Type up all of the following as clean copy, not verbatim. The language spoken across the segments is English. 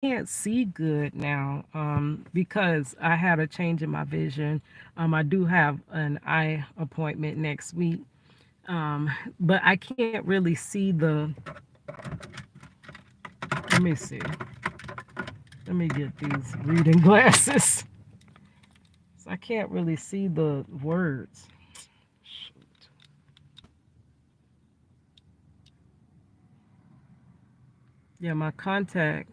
can't see good now because I had a change in my vision. I do have an eye appointment next week, um, but I can't really see the. Let me see. Let me get these reading glasses. So I can't really see the words. Shoot. Yeah, my contact.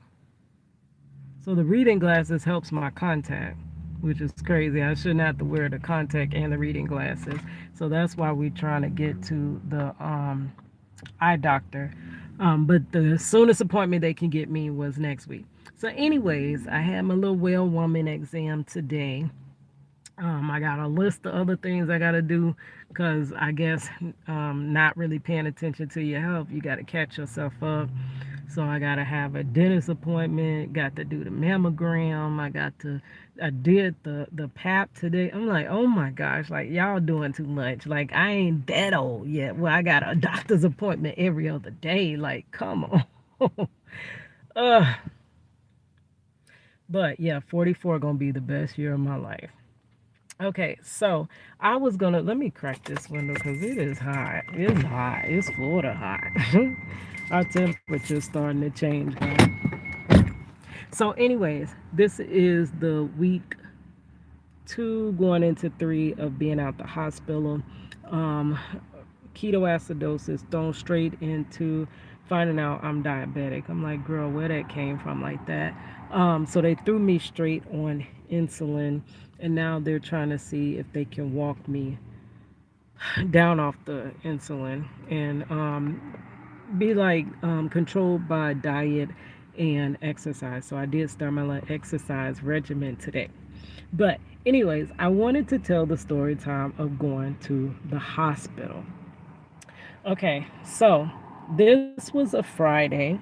So the reading glasses helps my contact, which is crazy. I shouldn't have to wear the contact and the reading glasses. So that's why we're trying to get to the eye doctor. But the soonest appointment they can get me was next week. So, anyways, I had my little well woman exam today. I got a list of other things I got to do because I guess not really paying attention to your health, you got to catch yourself up. So I got to have a dentist appointment, got to do the mammogram. I did the pap today. I'm like, oh my gosh, like y'all doing too much. Like I ain't that old yet. Well, I got a doctor's appointment every other day. Like, come on. uh, but yeah, 44 gonna be the best year of my life. Okay, so I was gonna let me crack this window because it is hot. It's hot. It's Florida hot. Our temperature's starting to change, guys. So, anyways, this is the week 2 going into 3 of being out the hospital. Um, Ketoacidosis thrown straight into finding out I'm diabetic. I'm like, girl, where that came from like that? So they threw me straight on insulin, and now they're trying to see if they can walk me down off the insulin and be like controlled by diet and exercise. So I did start my exercise regimen today. But anyways, I wanted to tell the story time of going to the hospital. Okay, so this was a Friday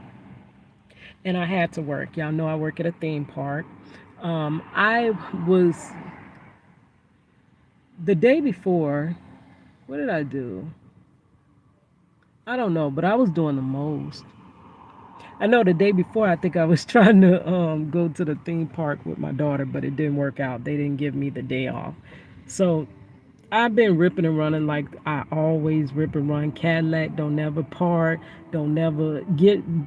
and I had to work. Y'all know I work at a theme park. I was the day before, what did I do? I don't know, but I was doing the most. I know the day before, I think I was trying to go to the theme park with my daughter, but it didn't work out. They didn't give me the day off. So I've been ripping and running like I always rip and run. Cadillac don't never park, don't never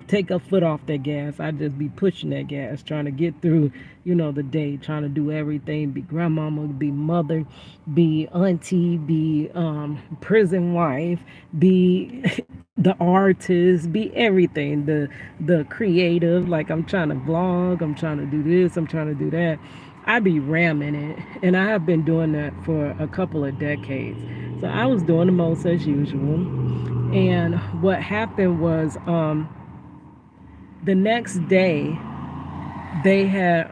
take a foot off that gas. I just be pushing that gas, trying to get through, the day, trying to do everything. Be grandmama, be mother, be auntie, be prison wife, be the artist, be everything. The creative. Like I'm trying to vlog, I'm trying to do this, I'm trying to do that. I be ramming it, and I have been doing that for a couple of decades. So I was doing the most as usual, and what happened was the next day they had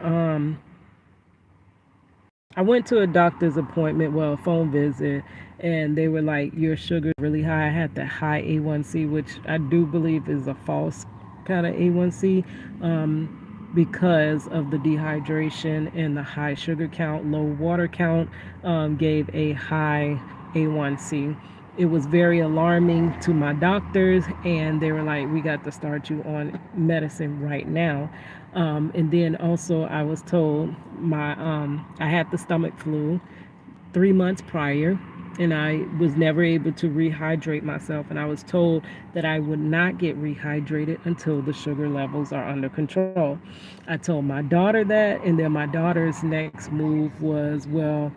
I went to a doctor's appointment, well, a phone visit, and they were like, your sugar's really high. I had that high A1C, which I do believe is a false kind of A1C. Because of the dehydration and the high sugar count, low water count, gave a high A1C. It was very alarming to my doctors, and they were like, we got to start you on medicine right now. And then also, I was told I had the stomach flu 3 months prior, and I was never able to rehydrate myself. And I was told that I would not get rehydrated until the sugar levels are under control. I told my daughter that, and then my daughter's next move was, well,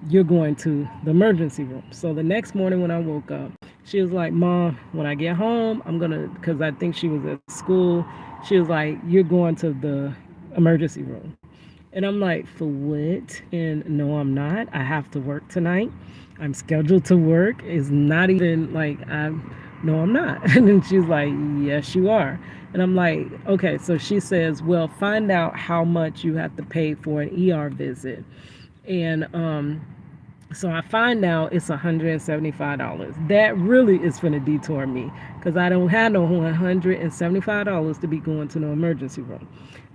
you're going to the emergency room. So the next morning when I woke up, she was like, Mom, when I get home, I'm going to, because I think she was at school, she was like, you're going to the emergency room. And I'm like, for what? And no, I'm not. I have to work tonight. I'm scheduled to work. It's not even like no, I'm not. And then she's like, yes, you are. And I'm like, okay. So she says, well, find out how much you have to pay for an ER visit. And so I find out it's $175. That really is going to detour me because I don't have no $175 to be going to no emergency room.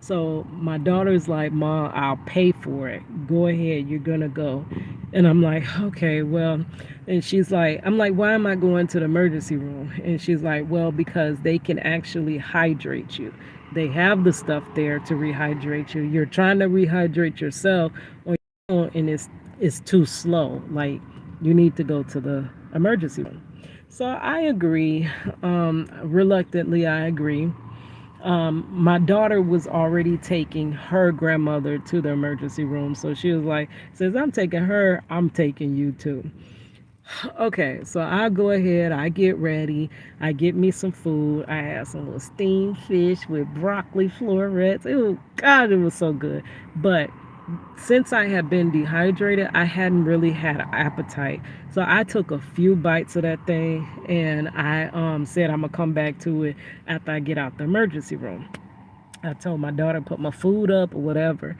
So my daughter's like, Mom, I'll pay for it. Go ahead, you're going to go. And I'm like, okay, well, and she's like, I'm like, why am I going to the emergency room? And she's like, well, because they can actually hydrate you. They have the stuff there to rehydrate you. You're trying to rehydrate yourself on your own, and it's too slow. Like, you need to go to the emergency room. So I agree. Reluctantly, I agree. My daughter was already taking her grandmother to the emergency room. So she was like, since I'm taking her, I'm taking you too. Okay, so I go ahead, I get ready, I get me some food. I had some little steamed fish with broccoli florets. It was, God, it was so good. But since I had been dehydrated, I hadn't really had an appetite. So I took a few bites of that thing, and I said I'm gonna come back to it after I get out the emergency room. I told my daughter put my food up or whatever.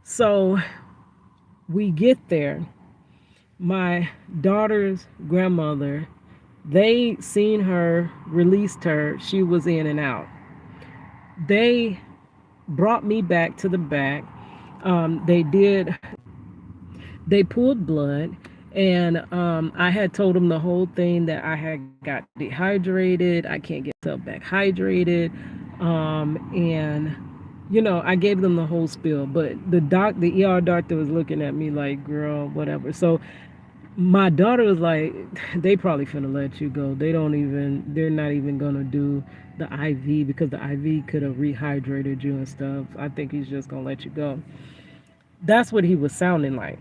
So we get there. My daughter's grandmother, they seen her, released her. She was in and out. They brought me back to the back. They did, they pulled blood, and I had told them the whole thing, that I had got dehydrated. I can't get myself back hydrated. And I gave them the whole spiel, but the ER doctor was looking at me like, girl, whatever. So my daughter was like, they probably finna let you go. They're not even gonna do the IV, because the IV could have rehydrated you and stuff. I think he's just gonna let you go. That's what he was sounding like,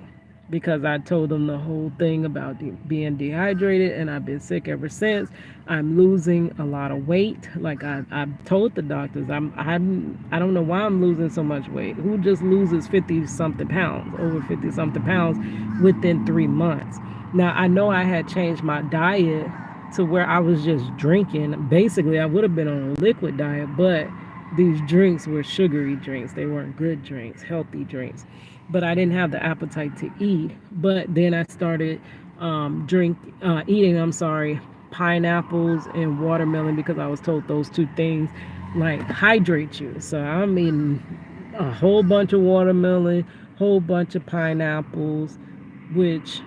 because I told him the whole thing about being dehydrated, and I've been sick ever since. I'm losing a lot of weight. Like I told the doctors, I don't know why I'm losing so much weight. Who just loses 50 something pounds, over 50 something pounds within 3 months? Now I know I had changed my diet to where I was just drinking. Basically, I would have been on a liquid diet, but these drinks were sugary drinks. They weren't good drinks, healthy drinks. But I didn't have the appetite to eat. But then I started eating. I'm sorry, pineapples and watermelon, because I was told those two things like hydrate you. So I'm eating a whole bunch of watermelon, whole bunch of pineapples, which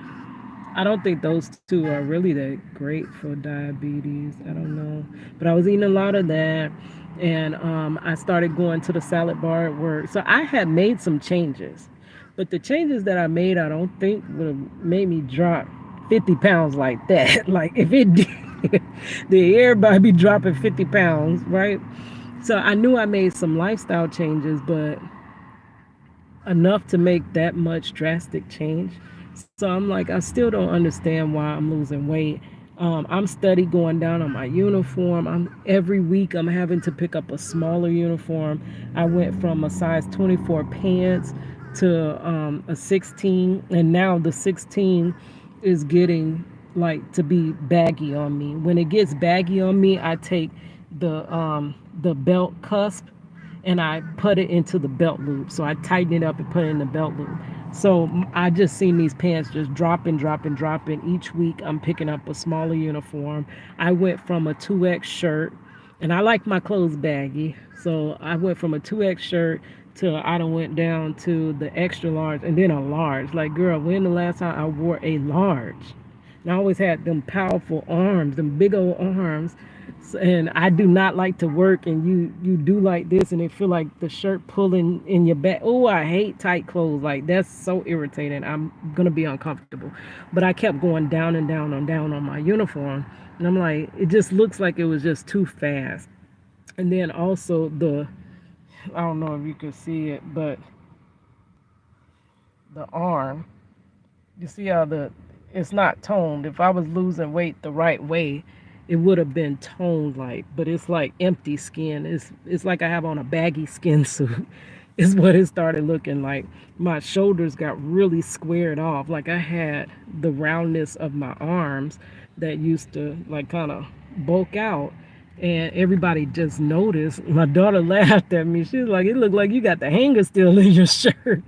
I don't think those two are really that great for diabetes. I don't know. But I was eating a lot of that. And I started going to the salad bar at work. So I had made some changes. But the changes that I made, I don't think would have made me drop 50 pounds like that. Like, if it did, then everybody be dropping 50 pounds, right? So I knew I made some lifestyle changes, but enough to make that much drastic change. So I'm like, I still don't understand why I'm losing weight. I'm steady going down on my uniform. Every week I'm having to pick up a smaller uniform. I went from a size 24 pants to a 16, and now the 16 is getting like to be baggy on me. When it gets baggy on me, I take the belt cusp and I put it into the belt loop. So I tighten it up and put it in the belt loop. So I just seen these pants just dropping, dropping, dropping. Each week I'm picking up a smaller uniform. I went from a 2X shirt, and I like my clothes baggy. So I went from a 2X shirt to I done went down to the extra large and then a large. Like, girl, when the last time I wore a large? And I always had them powerful arms, them big old arms. And I do not like to work, and you do like this, and it feel like the shirt pulling in your back. Oh, I hate tight clothes. Like, that's so irritating. I'm gonna be uncomfortable. But I kept going down and down on my uniform, and I'm like, it just looks like it was just too fast. And then also I don't know if you can see it, but the arm, you see how it's not toned. If I was losing weight the right way, it would have been toned, like, but it's like empty skin. It's like I have on a baggy skin suit. Is what it started looking like. My shoulders got really squared off. Like, I had the roundness of my arms that used to like kind of bulk out. And everybody just noticed. My daughter laughed at me. She was like, it looked like you got the hanger still in your shirt.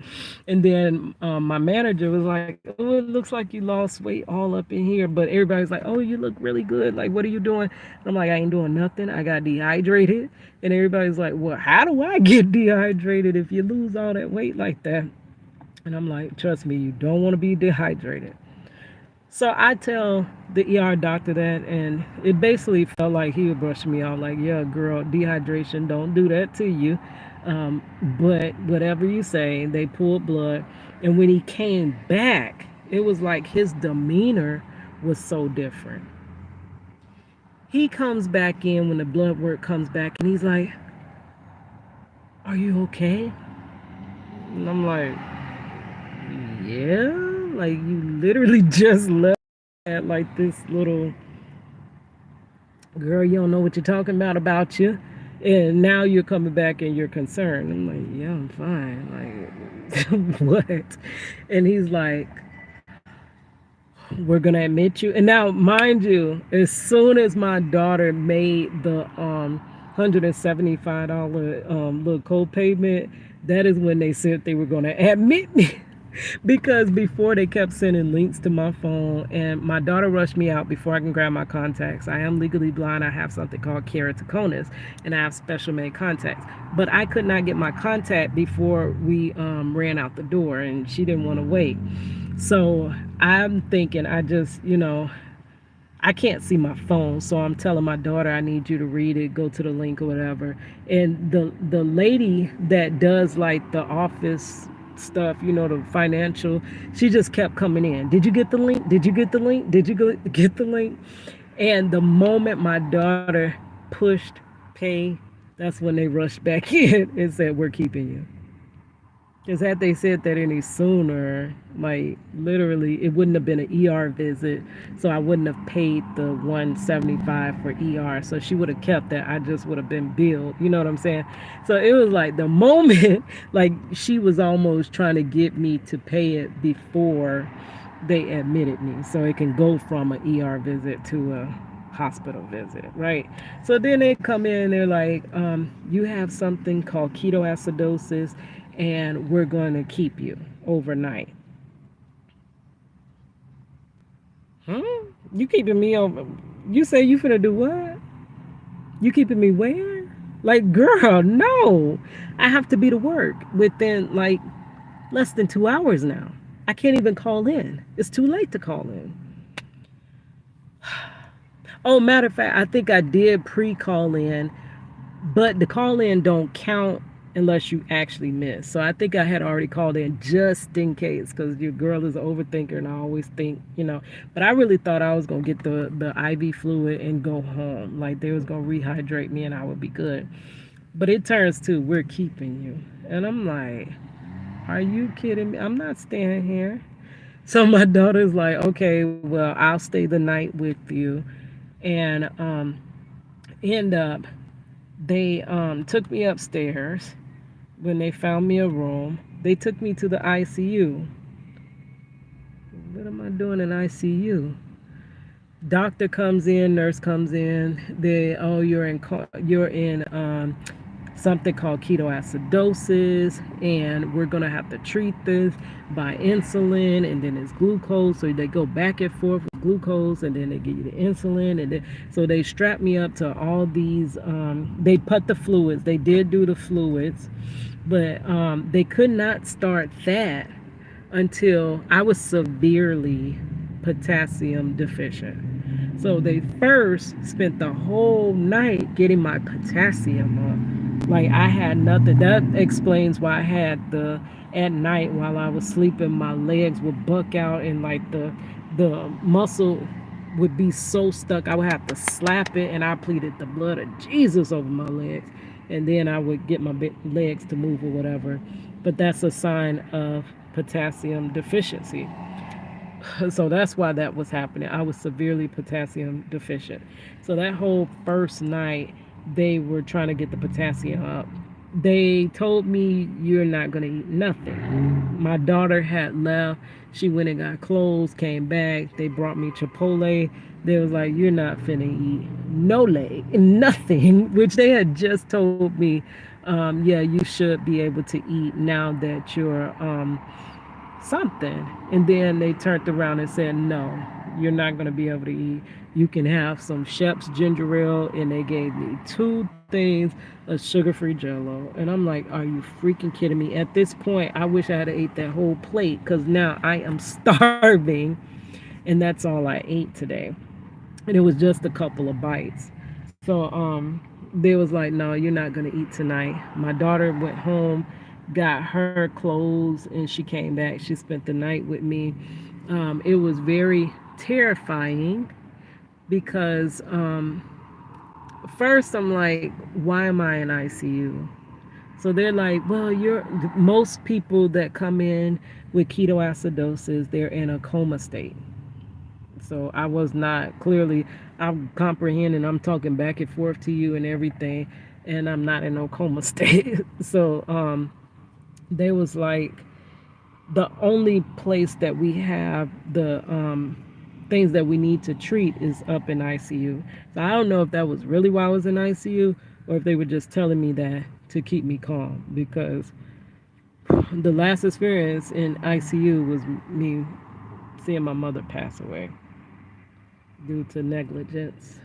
And then my manager was like, oh, it looks like you lost weight all up in here. But everybody's like, oh, you look really good. Like, what are you doing? And I'm like, I ain't doing nothing. I got dehydrated. And everybody's like, well, how do I get dehydrated if you lose all that weight like that? And I'm like, trust me, you don't want to be dehydrated. So I tell the ER doctor that, and it basically felt like he would brush me off, like, "Yeah, girl, dehydration, don't do that to you." But whatever you say, they pulled blood, and when he came back, it was like his demeanor was so different. He comes back in when the blood work comes back, and he's like, "Are you okay?" And I'm like, "Yeah." Like, you literally just left at like this little girl, you don't know what you're talking about you. And now you're coming back and you're concerned. I'm like, yeah, I'm fine. Like, what? And he's like, we're going to admit you. And now, mind you, as soon as my daughter made the $175 little co-payment, that is when they said they were going to admit me. Because before they kept sending links to my phone, and my daughter rushed me out before I can grab my contacts. I am legally blind. I have something called keratoconus, and I have special made contacts. But I could not get my contact before we ran out the door, and she didn't want to wait. So I'm thinking, I can't see my phone, so I'm telling my daughter, I need you to read it, go to the link or whatever. And the lady that does like the office stuff, the financial, she just kept coming in. Did you get the link? Did you get the link? Did you get the link? And the moment my daughter pushed pay, that's when they rushed back in and said, we're keeping you. Because had they said that any sooner, like literally, it wouldn't have been an ER visit, so I wouldn't have paid the 175 for ER. So she would have kept that. I just would have been billed. You know what I'm saying? So it was like the moment, like she was almost trying to get me to pay it before they admitted me, so it can go from an ER visit to a hospital visit, right? So then they come in, they're like, you have something called ketoacidosis, and we're going to keep you overnight. Hmm? You keeping me over? You say you finna do what? You keeping me where? Like, girl, no. I have to be to work within like less than 2 hours now. I can't even call in. It's too late to call in. Oh, matter of fact, I think I did pre-call in, but the call in don't count unless you actually miss. So I think I had already called in just in case, because your girl is an overthinker and I always think, But I really thought I was gonna get the IV fluid and go home. Like they was gonna rehydrate me and I would be good. But it turns to, we're keeping you. And I'm like, are you kidding me? I'm not staying here. So my daughter's like, okay, well, I'll stay the night with you. And end up, they took me upstairs. When they found me a room, they took me to the ICU. What am I doing in ICU? Doctor comes in, nurse comes in. You're in something called ketoacidosis, and we're gonna have to treat this by insulin, and then it's glucose. So they go back and forth with glucose, and then they give you the insulin, and then so they strap me up to all these. They put the fluids. They did do the fluids, but they could not start that until I was severely potassium deficient. So they first spent the whole night getting my potassium up. Like I had nothing. That explains why I had at night while I was sleeping, my legs would buck out and like the muscle would be so stuck I would have to slap it, and I pleaded the blood of Jesus over my legs, and then I would get my legs to move or whatever. But that's a sign of potassium deficiency. So that's why that was happening. I was severely potassium deficient. So that whole first night, they were trying to get the potassium up. They told me, you're not going to eat nothing. My daughter had left. She went and got clothes, came back. They brought me Chipotle. They was like, you're not finna eat no leg, nothing, which they had just told me, yeah, you should be able to eat now that you're something. And then they turned around and said, no, you're not going to be able to eat. You can have some Shep's ginger ale. And they gave me two things of sugar-free Jello. And I'm like, are you freaking kidding me? At this point, I wish I had ate that whole plate, because now I am starving. and that's all I ate today. And it was just a couple of bites. So they was like, no, you're not gonna eat tonight. My daughter went home, got her clothes, and she came back. She spent the night with me. It was very terrifying because first I'm like, why am I in ICU? So they're like, well, you're most people that come in with ketoacidosis, they're in a coma state. So I was not clearly, I'm comprehending, I'm talking back and forth to you and everything, and I'm not in no coma state. So they was like, the only place that we have the things that we need to treat is up in ICU. So I don't know if that was really why I was in ICU or if they were just telling me that to keep me calm, because the last experience in ICU was me seeing my mother pass away due to negligence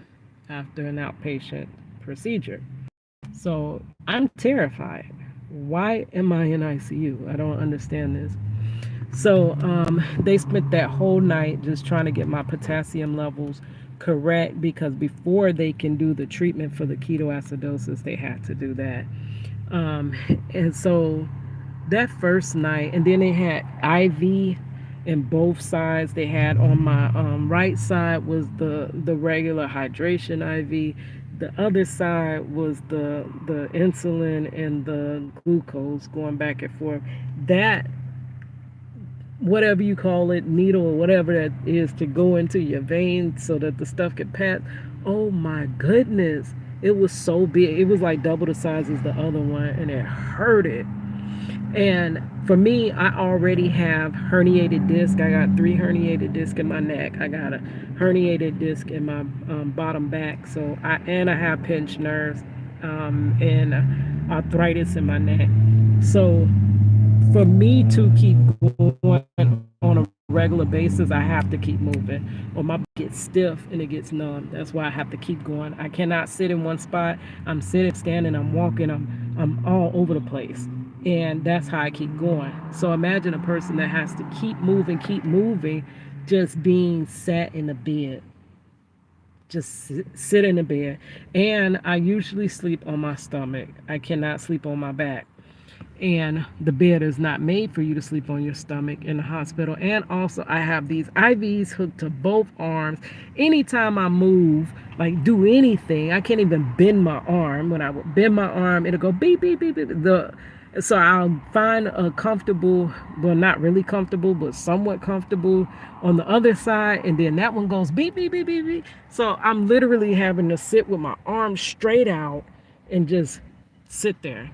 after an outpatient procedure. So I'm terrified. Why am I in ICU? I don't understand this. So they spent that whole night just trying to get my potassium levels correct, because before they can do the treatment for the ketoacidosis, they had to do that. Um, and so that first night, and then they had IV in both sides. They had on my right side was the regular hydration IV. The other side was the insulin and the glucose going back and forth. That, whatever you call it, needle or whatever that is, to go into your veins so that the stuff can pass. Oh my goodness. It was so big. It was like double the size as the other one, and it hurted. And for me, I already have herniated disc. I got 3 herniated discs in my neck. I got a herniated disc in my bottom back. So I have pinched nerves and arthritis in my neck. So for me to keep going on a regular basis, I have to keep moving, or my body gets stiff and it gets numb. That's why I have to keep going. I cannot sit in one spot. I'm sitting, standing, I'm walking, I'm all over the place. And that's how I keep going. So imagine a person that has to keep moving, just being sat in the bed. Just sit in the bed. And I usually sleep on my stomach. I cannot sleep on my back, and the bed is not made for you to sleep on your stomach in the hospital. And also I have these IVs hooked to both arms. Anytime I move, like do anything, I can't even bend my arm. When I would bend my arm, it'll go beep beep beep beep. So I'll find a comfortable, well, not really comfortable, but somewhat comfortable on the other side, and then that one goes beep beep beep beep beep. So I'm literally having to sit with my arms straight out and just sit there.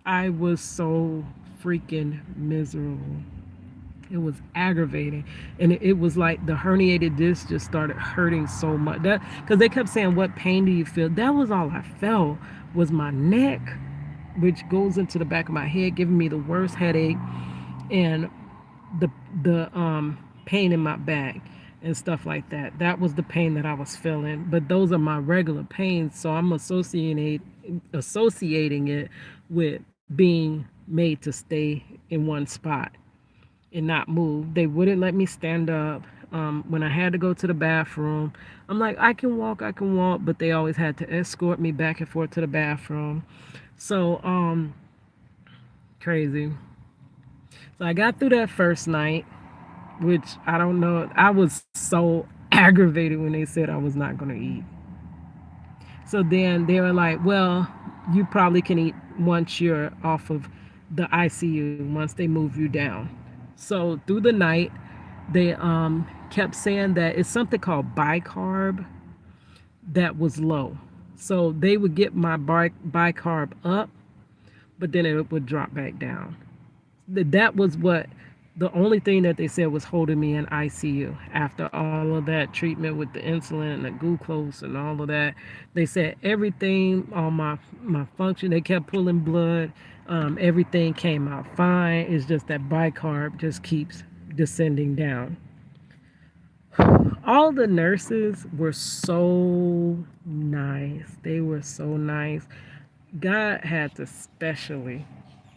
I was so freaking miserable. It was aggravating, and it was like the herniated disc just started hurting so much. That, because they kept saying, "What pain do you feel?" That was all I felt, was my neck, which goes into the back of my head, giving me the worst headache, and the pain in my back and stuff like that. That was the pain that I was feeling. But those are my regular pains, so I'm associating it with being made to stay in one spot and not move. They wouldn't let me stand up. When I had to go to the bathroom, I'm like, I can walk, but they always had to escort me back and forth to the bathroom. So, crazy. So I got through that first night, which I don't know. I was so aggravated when they said I was not going to eat. So then they were like, well, you probably can eat once you're off of the ICU, once they move you down. So through the night, they kept saying that it's something called bicarb that was low. So they would get my bicarb up, but then it would drop back down. That was what the only thing that they said was holding me in ICU after all of that treatment with the insulin and the glucose and all of that. They said everything on my function, they kept pulling blood. Everything came out fine. It's just that bicarb just keeps descending down. All the nurses were so nice. They were so nice. God had to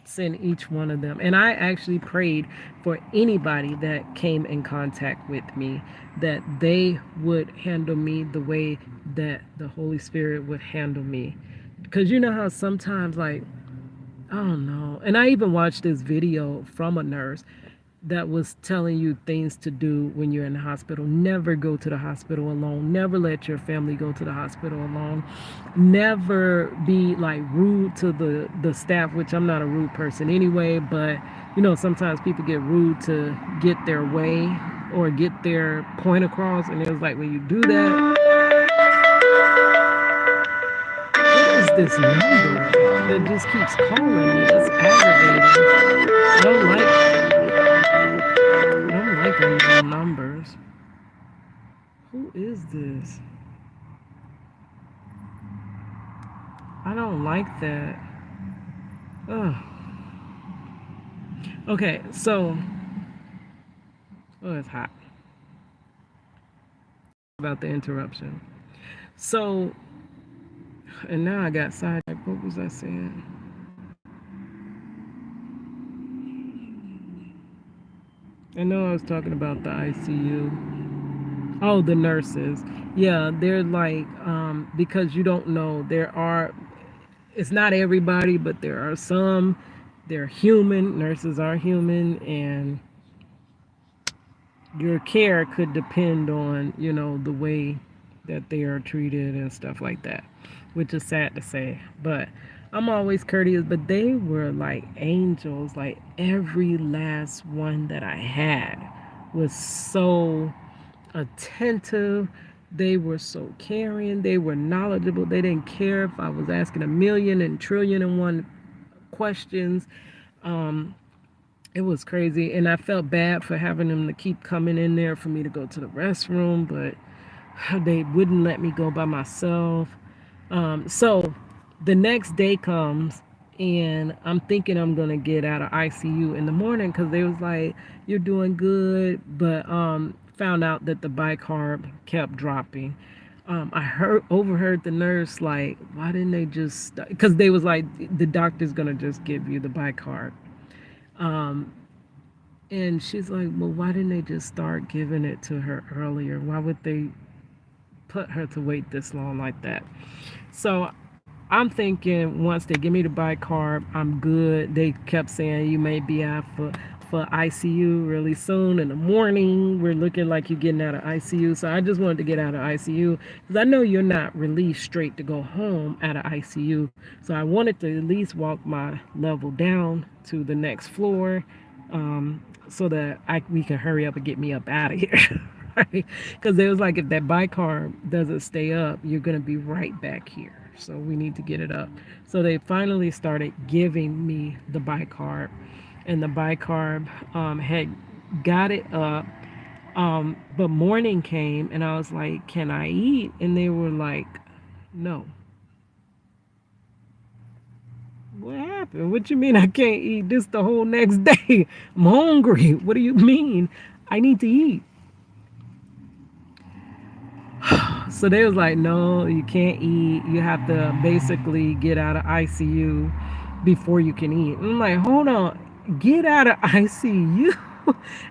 send each one of them. And I actually prayed for anybody that came in contact with me that they would handle me the way that the Holy Spirit would handle me. Because you know how sometimes, like, I don't know. And I even watched this video from a nurse that was telling you things to do when you're in the hospital. Never go to the hospital alone. Never let your family go to the hospital alone. Never be like rude to the staff, which I'm not a rude person anyway, but you know, sometimes people get rude to get their way or get their point across, and it was like when you do that, what is this number that just keeps calling me? That's aggravating. I don't like unknown numbers. Who is this? I don't like that. Ugh. Okay, so it's hot. About the interruption. So, and now I got sidetracked. What was I saying? I know I was talking about the ICU. Oh, the nurses. Yeah, they're like, because you don't know, it's not everybody, but there are some. They're human. Nurses are human, and your care could depend on, you know, the way that they are treated and stuff like that, which is sad to say. But I'm always courteous, but they were like angels. Like every last one that I had was so attentive. They were so caring. They were knowledgeable. They didn't care if I was asking a million and trillion and one questions. Um, it was crazy, and I felt bad for having them to keep coming in there for me to go to the restroom, but they wouldn't let me go by myself. So the next day comes, and I'm thinking I'm gonna get out of ICU in the morning because they was like, "You're doing good," but found out that the bicarb kept dropping. I overheard the nurse like, "Why didn't they just?" Because they was like, "The doctor's gonna just give you the bicarb." Um, and she's like, "Well, why didn't they just start giving it to her earlier? Why would they put her to wait this long like that?" So I'm thinking once they give me the bicarb, I'm good. They kept saying you may be out for ICU really soon in the morning. We're looking like you're getting out of ICU. So I just wanted to get out of ICU because I know you're not released straight to go home out of ICU. So I wanted to at least walk my level down to the next floor, so that we can hurry up and get me up out of here. Right? Because they was like, if that bicarb doesn't stay up, you're gonna be right back here. So we need to get it up. So they finally started giving me the bicarb, and the bicarb had got it up. But morning came, and I was like, "Can I eat?" And they were like, "No." What happened? What you mean I can't eat? This the whole next day. I'm hungry. What do you mean? I need to eat. So they was like, "No, you can't eat. You have to basically get out of ICU before you can eat." And I'm like, "Hold on, get out of ICU."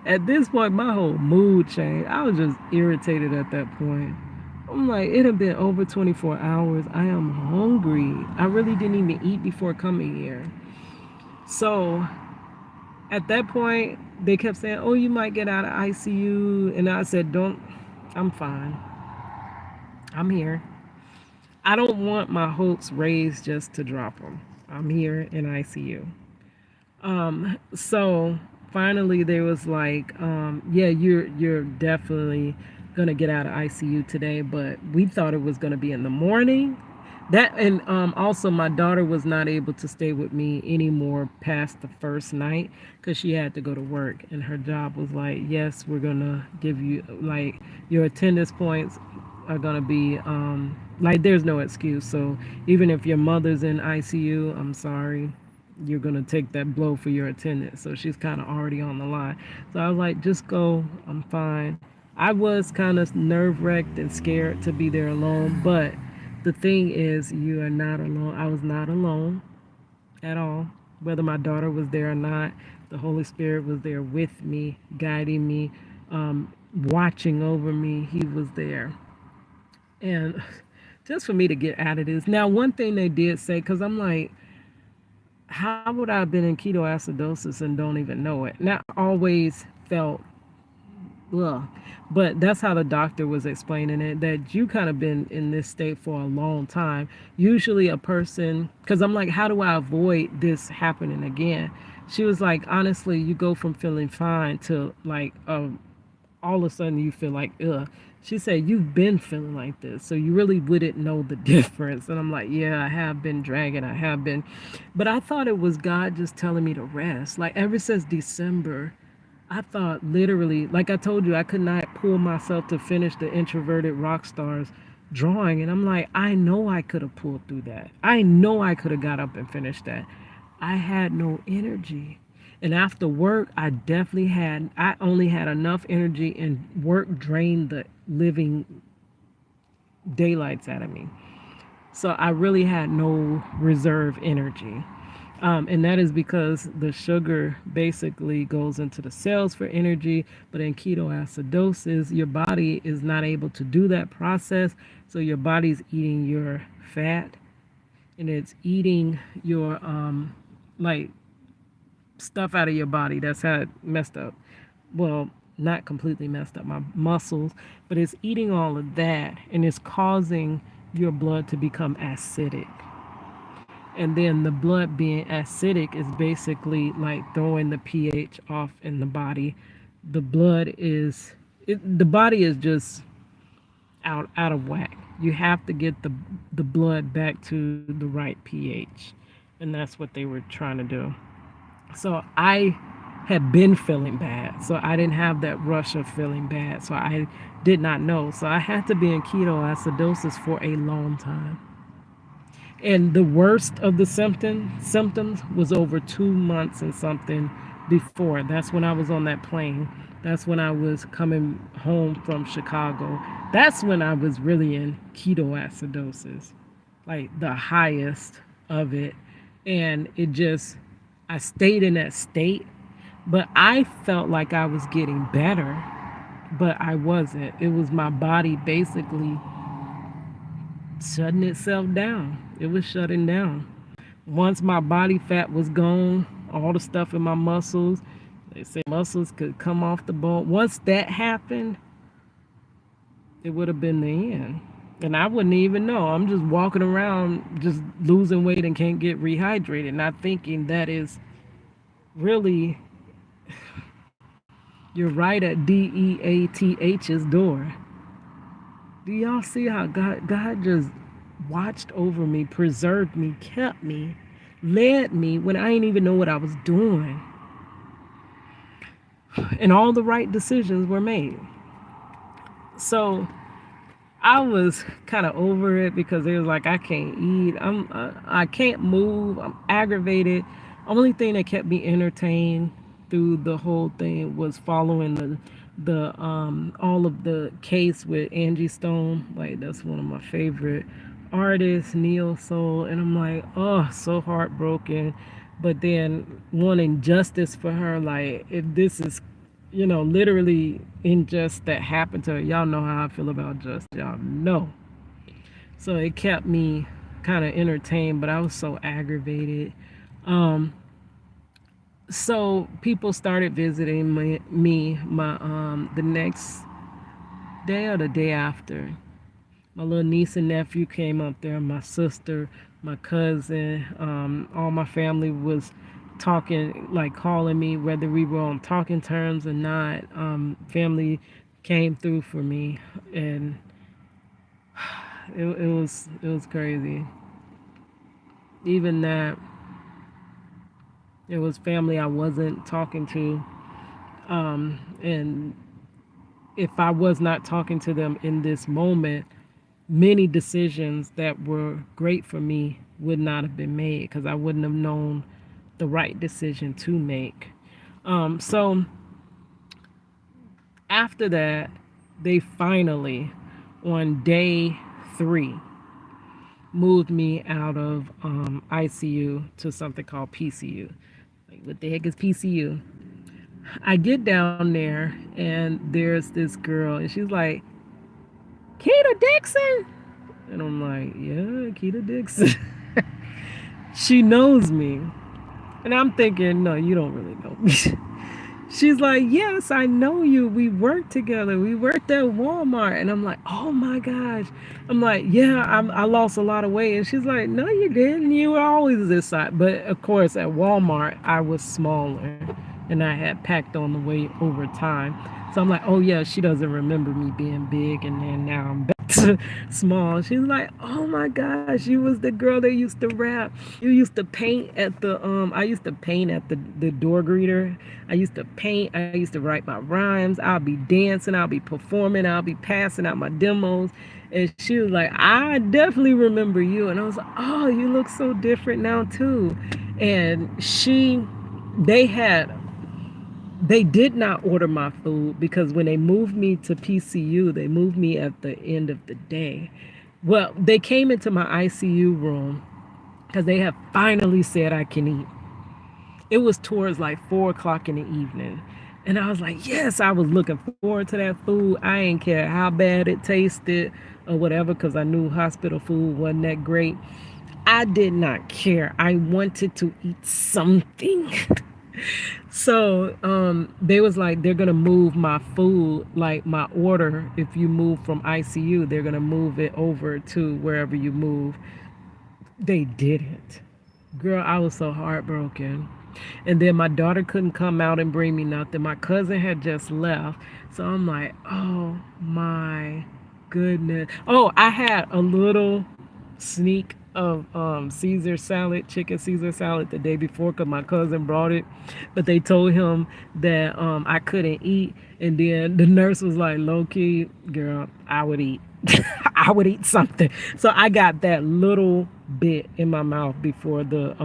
At this point, my whole mood changed. I was just irritated at that point. I'm like, it had been over 24 hours. I am hungry. I really didn't even eat before coming here. So at that point, they kept saying, "Oh, you might get out of ICU." And I said, "Don't, I'm fine. I'm here. I don't want my hopes raised just to drop them. I'm here in ICU." So finally they was like, "Yeah, you're definitely gonna get out of ICU today, but we thought it was gonna be in the morning." That and also my daughter was not able to stay with me anymore past the first night because she had to go to work, and her job was like, "Yes, we're gonna give you like your attendance points are gonna be like there's no excuse. So even if your mother's in ICU, I'm sorry, you're gonna take that blow for your attendance." So she's kind of already on the line. So I was like, "Just go. I'm fine." I was kind of nerve wracked and scared to be there alone, but the thing is, you are not alone. I was not alone at all. whether my daughter was there or not. The Holy Spirit was there with me, guiding me, watching over me. He was there. And just for me to get out of this. Now, one thing they did say, because I'm like, how would I have been in ketoacidosis and don't even know it? Not always felt, ugh. But that's how the doctor was explaining it, that you kind of been in this state for a long time. Usually a person, because I'm like, how do I avoid this happening again? She was like, honestly, you go from feeling fine to like all of a sudden you feel like, ugh. She said, you've been feeling like this, so you really wouldn't know the difference. And I'm like, yeah, I have been dragging, I have been. But I thought it was God just telling me to rest. Like ever since December, I thought literally, like I told you, I could not pull myself to finish the introverted rock stars drawing. And I'm like, I know I could have pulled through that. I know I could have got up and finished that. I had no energy. And after work, I only had enough energy, and work drained the living daylights out of me. So I really had no reserve energy. And that is because the sugar basically goes into the cells for energy, but in ketoacidosis, your body is not able to do that process. So your body's eating your fat, and it's eating your like stuff out of your body that's had messed up. Well, not completely messed up my muscles, but it's eating all of that, and it's causing your blood to become acidic. And then the blood being acidic is basically like throwing the pH off in the body. The blood is the body is just out of whack. You have to get the blood back to the right pH. And that's what they were trying to do. So I had been feeling bad. So I didn't have that rush of feeling bad. So I did not know. So I had to be in ketoacidosis for a long time. And the worst of the symptoms was over 2 months and something before. That's when I was on that plane. That's when I was coming home from Chicago. That's when I was really in ketoacidosis, like the highest of it. And it just, I stayed in that state, but I felt like I was getting better, but I wasn't. It was my body basically shutting itself down. It was shutting down. Once my body fat was gone, all the stuff in my muscles, they say muscles could come off the bone. Once that happened, it would have been the end. And I wouldn't even know. I'm just walking around just losing weight and can't get rehydrated, not thinking that is really, you're right at DEATH's door. Do y'all see how God just watched over me, preserved me, kept me, led me when I didn't even know what I was doing? And all the right decisions were made. So I was kind of over it because it was like I can't eat. I can't move. I'm aggravated. Only thing that kept me entertained through the whole thing was following the all of the case with Angie Stone. Like that's one of my favorite artists, neo soul, and I'm like, oh, so heartbroken. But then wanting justice for her, like if this is, literally injustice that happened to her. Y'all know how I feel about justice. Y'all know. So it kept me kind of entertained, but I was so aggravated. Um, so people started visiting my the next day or the day after. My little niece and nephew came up there, my sister, my cousin, all my family was talking, like calling me, whether we were on talking terms or not. Family came through for me, and it was crazy. Even that, it was family I wasn't talking to, and if I was not talking to them in this moment, many decisions that were great for me would not have been made because I wouldn't have known the right decision to make. So after that, they finally, on day 3, moved me out of ICU to something called PCU. Like, what the heck is PCU? I get down there and there's this girl and she's like, Keita Dixon. And I'm like, yeah, Keita Dixon. She knows me. And I'm thinking, no, you don't really know me. She's like, yes, I know you. We worked together. We worked at Walmart. And I'm like, oh my gosh. I'm like, yeah, I lost a lot of weight. And she's like, no, you didn't. You were always this size. But of course, at Walmart, I was smaller and I had packed on the weight over time. So I'm like, oh yeah, she doesn't remember me being big. And then now I'm back to small. She's like, oh my gosh, you was the girl that used to rap. You used to paint at the I used to paint at the door greeter. I used to paint. I used to write my rhymes. I'll be dancing. I'll be performing. I'll be passing out my demos. And she was like, I definitely remember you. And I was like, oh, you look so different now too. And they had they did not order my food because when they moved me to PCU, they moved me at the end of the day. Well, they came into my ICU room because they have finally said I can eat. It was towards like 4 o'clock in the evening. And I was like, yes, I was looking forward to that food. I ain't care how bad it tasted or whatever because I knew hospital food wasn't that great. I did not care. I wanted to eat something. So they was like, they're gonna move my food, like my order. If you move from ICU, they're gonna move it over to wherever you move. They didn't. Girl, I was so heartbroken. And then my daughter couldn't come out and bring me nothing. My cousin had just left. So I'm like, oh my goodness. Oh, I had a little sneak of Caesar salad, chicken Caesar salad the day before because my cousin brought it. But they told him that I couldn't eat. And then the nurse was like, low key, girl, I would eat. I would eat something. So I got that little bit in my mouth before the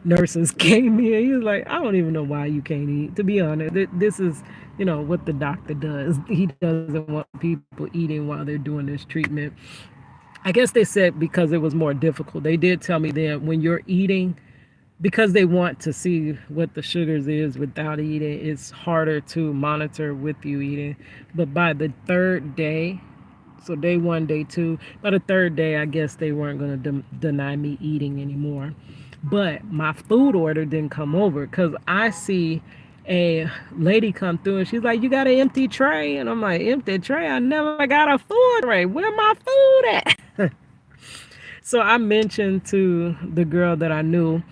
nurses came in. He was like, I don't even know why you can't eat. To be honest, this is, what the doctor does. He doesn't want people eating while they're doing this treatment. I guess they said because it was more difficult. They did tell me that when you're eating, because they want to see what the sugars is without eating, it's harder to monitor with you eating. But by the third day, so day one, day two, by the third day, I guess they weren't going to deny me eating anymore. But my food order didn't come over because I see a lady come through and she's like, you got an empty tray? And I'm like, empty tray? I never got a food tray. Where my food at? So I mentioned to the girl that I knew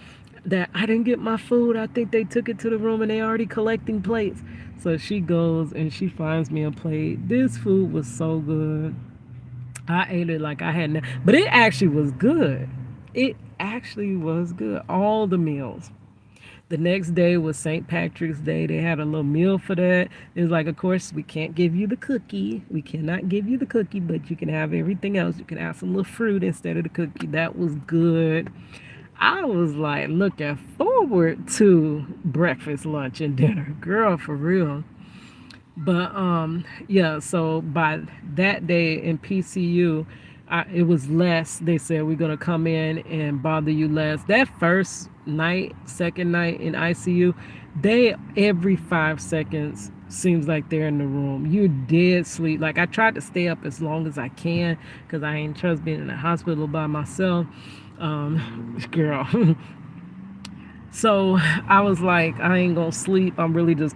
that I didn't get my food. I think they took it to the room and they already collecting plates. So she goes and she finds me a plate. This food was so good. I ate it like I hadn't, but it actually was good. It actually was good. All the meals. The next day was St. Patrick's Day. They had a little meal for that. It was like, of course, we can't give you the cookie. We cannot give you the cookie, but you can have everything else. You can have some little fruit instead of the cookie. That was good. I was like looking forward to breakfast, lunch, and dinner. Girl, for real. But yeah, so by that day in PCU, it was less. They said we're gonna come in and bother you less. That first night, second night in ICU, they every 5 seconds seems like they're in the room. You're dead sleep. Like I tried to stay up as long as I can because I ain't trust being in the hospital by myself. Girl. So I was like, I ain't gonna sleep. I'm really just